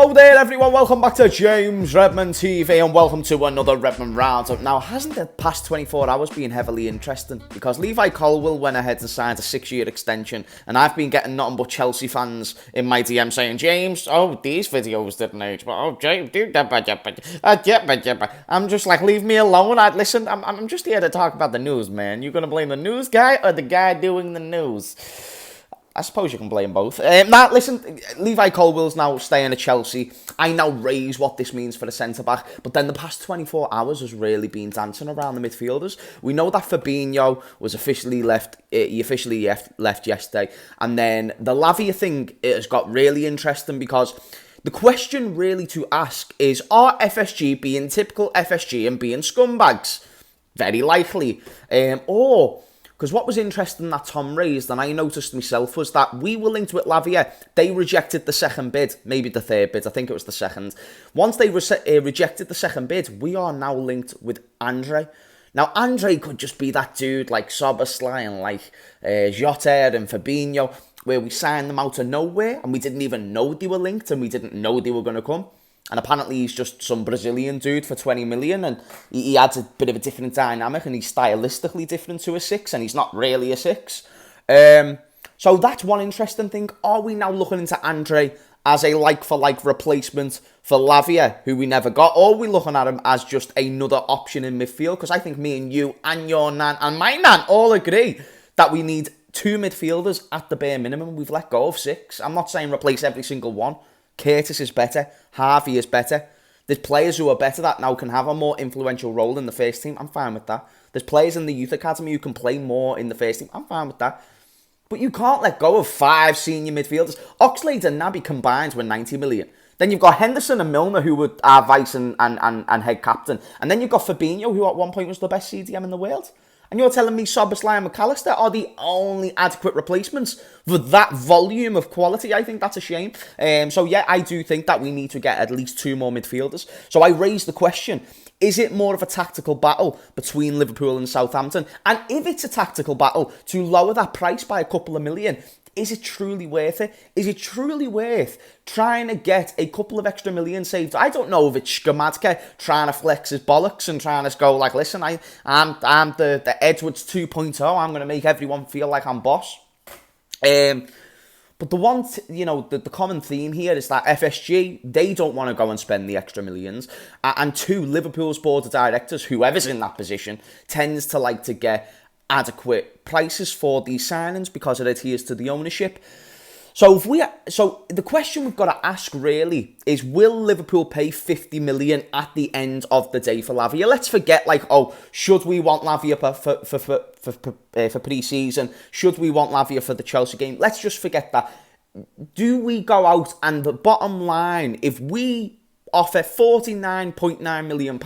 Hello there everyone, welcome back to James Redman TV and welcome to another Redman Roundup. Now, hasn't the past 24 hours been heavily interesting? Because Levi Colwill went ahead and signed a 6-year extension, and I've been getting nothing but Chelsea fans in my DM saying, James, these videos didn't age, but James, I'm just like, leave me alone. Listen, I'm just here to talk about the news, man. You gonna blame the news guy or the guy doing the news? I suppose you can blame both. Listen, Levi Colwill's now staying at Chelsea. I now raise what this means for the centre-back, but then the past 24 hours has really been dancing around the midfielders. We know that Fabinho was officially left, he officially left yesterday, and then the Lavia thing, it has got really interesting because the question really to ask is, are FSG being typical FSG and being scumbags? Very likely. Because what was interesting that Tom raised, and I noticed myself, was that we were linked with Lavia. They rejected the second bid, maybe the third bid, I think it was the second. Once they rejected the second bid, we are now linked with Andre. Now, Andre could just be that dude like Szoboszlai and like Jota and Fabinho, where we signed them out of nowhere, and we didn't even know they were linked, and we didn't know they were going to come. And apparently he's just some Brazilian dude for 20 million and he adds a bit of a different dynamic and he's stylistically different to a 6 and he's not really a 6. So that's one interesting thing. Are we now looking into Andre as a like-for-like replacement for Lavia, who we never got? Or are we looking at him as just another option in midfield? Because I think me and you and your nan and my nan all agree that we need 2 midfielders at the bare minimum. We've let go of 6. I'm not saying replace every single one. Curtis is better. Harvey is better. There's players who are better that now can have a more influential role in the first team. I'm fine with that. There's players in the youth academy who can play more in the first team. I'm fine with that. But you can't let go of 5 senior midfielders. Oxlade and Naby combined were 90 million. Then you've got Henderson and Milner, who were our vice and head captain. And then you've got Fabinho, who at one point was the best CDM in the world. And you're telling me Szoboszlai and McAllister are the only adequate replacements for that volume of quality? I think that's a shame. So yeah, I do think that we need to get at least 2 more midfielders. So I raised the question, is it more of a tactical battle between Liverpool and Southampton? And if it's a tactical battle to lower that price by a couple of million, is it truly worth it? Is it truly worth trying to get a couple of extra million saved? I don't know if it's Shkamadka trying to flex his bollocks and trying to go like, listen, I'm the Edwards 2.0. I'm going to make everyone feel like I'm boss. But the one, the common theme here is that FSG, they don't want to go and spend the extra millions. And 2, Liverpool's board of directors, whoever's in that position, tends to like to get adequate prices for these signings because it adheres to the ownership. So the question we've got to ask really is, will Liverpool pay 50 million at the end of the day for Lavia? Let's forget should we want Lavia for pre-season? Should we want Lavia for the Chelsea game? Let's just forget that. Do we go out and the bottom line, if we offer £49.9 million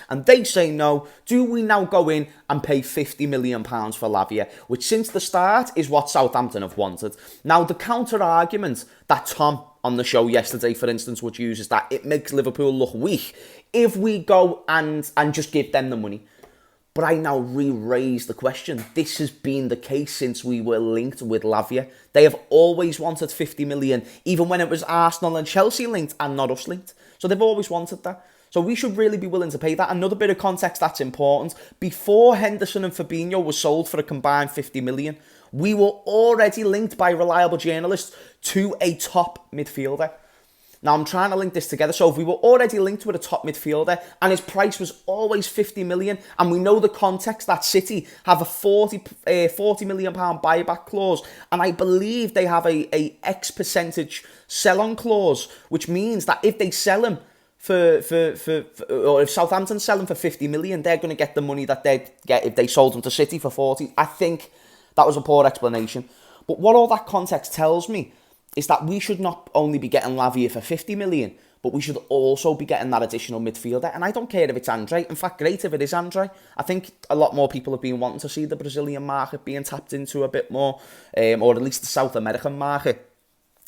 and they say no, do we now go in and pay £50 million for Lavia, which since the start is what Southampton have wanted? Now, the counter-argument that Tom on the show yesterday, for instance, would use is that it makes Liverpool look weak if we go and just give them the money. But I now re-raise the question. This has been the case since we were linked with Lavia. They have always wanted 50 million, even when it was Arsenal and Chelsea linked and not us linked. So they've always wanted that. So we should really be willing to pay that. Another bit of context that's important. Before Henderson and Fabinho were sold for a combined 50 million, we were already linked by reliable journalists to a top midfielder. Now, I'm trying to link this together. So if we were already linked with a top midfielder and his price was always 50 million, and we know the context that City have a 40 million pound buyback clause, and I believe they have a X percentage sell-on clause, which means that if they sell him or if Southampton sell him for 50 million, they're going to get the money that they'd get if they sold him to City for 40. I think that was a poor explanation. But what all that context tells me is that we should not only be getting Lavia for 50 million, but we should also be getting that additional midfielder. And I don't care if it's Andre. In fact, great if it is Andre. I think a lot more people have been wanting to see the Brazilian market being tapped into a bit more, or at least the South American market.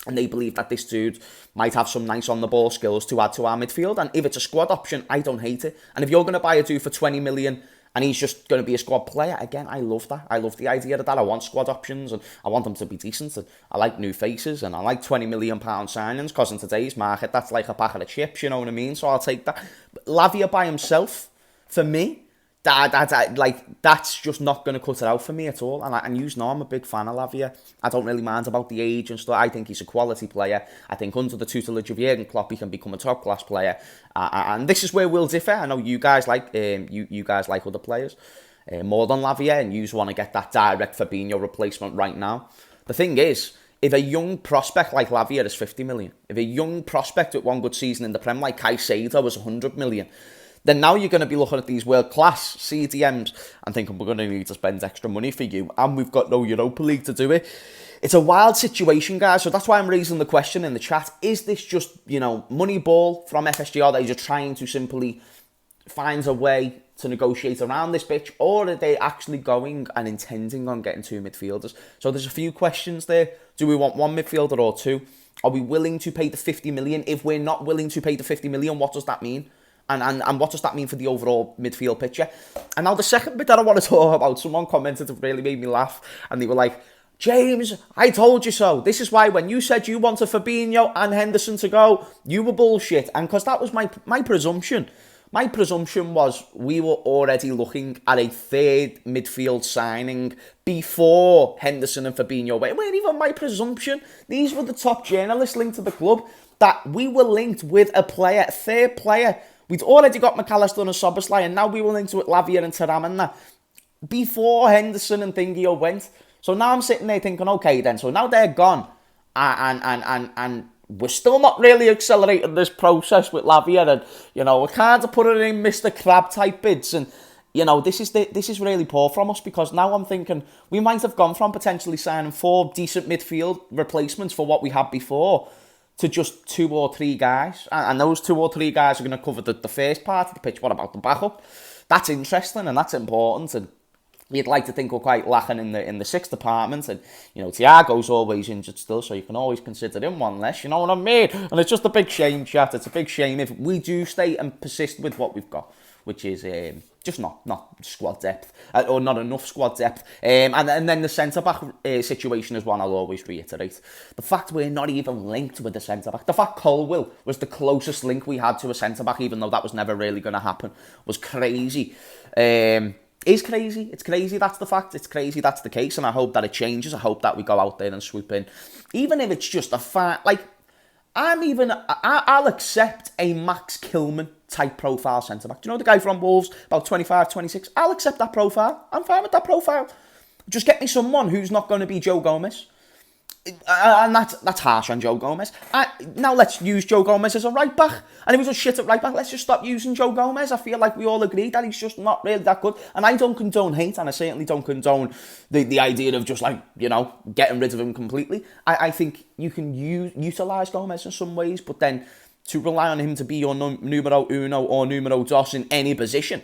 And they believe that this dude might have some nice on-the-ball skills to add to our midfield. And if it's a squad option, I don't hate it. And if you're going to buy a dude for 20 million and he's just going to be a squad player. Again, I love that. I love the idea of that. I want squad options, and I want them to be decent. And I like new faces, and I like £20 million signings, because in today's market, that's like a packet of chips, you know what I mean? So I'll take that. But Lavia by himself, for me, that's just not going to cut it out for me at all. And you know I'm a big fan of Lavia. I don't really mind about the age and stuff. I think he's a quality player. I think under the tutelage of Jurgen Klopp, he can become a top class player. And this is where we'll differ. I know you guys like you guys like other players more than Lavia, and you want to get that direct Fabinho replacement right now. The thing is, if a young prospect like Lavia is 50 million, if a young prospect with one good season in the Prem like Caicedo was 100 million, then now you're going to be looking at these world-class CDMs and thinking, we're going to need to spend extra money for you, and we've got no Europa League to do it. It's a wild situation, guys, so that's why I'm raising the question in the chat. Is this just, money ball from FSG? Are they just trying to simply find a way to negotiate around this pitch, or are they actually going and intending on getting two midfielders? So there's a few questions there. Do we want one midfielder or two? Are we willing to pay the 50 million? If we're not willing to pay the 50 million, what does that mean? And what does that mean for the overall midfield picture? And now the second bit that I want to talk about, someone commented, it really made me laugh, and they were like, James, I told you so. This is why when you said you wanted Fabinho and Henderson to go, you were bullshit. And because that was my presumption. My presumption was we were already looking at a third midfield signing before Henderson and Fabinho went. It wasn't even my presumption. These were the top journalists linked to the club, that we were linked with a player, a third player. We'd already got McAllister and Szoboszlai, and now we were linked with Lavia and Thuram and that before Henderson and Thingio went. So now I'm sitting there thinking, okay then, so now they're gone, and we're still not really accelerating this process with Lavia, and we're kind of putting in Mr. Crab type bids, and this is really poor from us, because now I'm thinking we might have gone from potentially signing 4 decent midfield replacements for what we had before to just 2 or 3 guys, and those 2 or 3 guys are going to cover the first part of the pitch. What about the backup? That's interesting and that's important, and you'd like to think we're quite lacking in the 6th department, and Thiago's always injured still, so you can always consider him one less, you know what I mean? And it's just a big shame, chat. It's a big shame if we do stay and persist with what we've got, which is just not squad depth, or not enough squad depth. And then the centre-back situation is one I'll always reiterate. The fact we're not even linked with the centre-back, the fact Colwill was the closest link we had to a centre-back, even though that was never really going to happen, was crazy. Is crazy. It's crazy, that's the fact. It's crazy, that's the case, and I hope that it changes. I hope that we go out there and swoop in. Even if it's just a fact, like, I'll accept a Max Kilman type profile centre-back. Do you know the guy from Wolves, about 25, 26? I'll accept that profile. I'm fine with that profile. Just get me someone who's not going to be Joe Gomez. And that's harsh on Joe Gomez. Now let's use Joe Gomez as a right back. And if he's a shit at right back, let's just stop using Joe Gomez. I feel like we all agree that he's just not really that good. And I don't condone hate, and I certainly don't condone the idea of just getting rid of him completely. I think you can utilise Gomez in some ways, but then to rely on him to be your numero uno or numero dos in any position.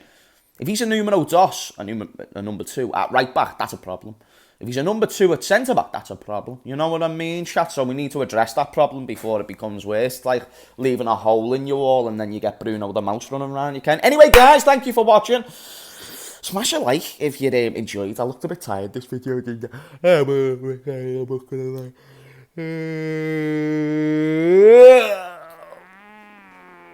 If he's a numero dos, a number 2 at right back, that's a problem. If he's a number 2 at centre-back, that's a problem. You know what I mean, chat? So we need to address that problem before it becomes worse. It's like leaving a hole in your wall and then you get Bruno the Mouse running around. You can. Anyway, guys, thank you for watching. Smash a like if you enjoyed. I looked a bit tired this video, didn't I?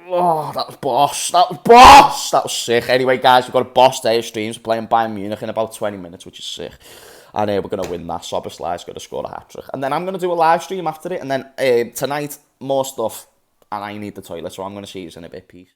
Oh, that was boss. That was boss. That was sick. Anyway, guys, we've got a boss day of streams. We're playing Bayern Munich in about 20 minutes, which is sick. And we're going to win that. Szoboszlai's going to score a hat-trick. And then I'm going to do a live stream after it. And then tonight, more stuff. And I need the toilet, so I'm going to see you in a bit. Peace.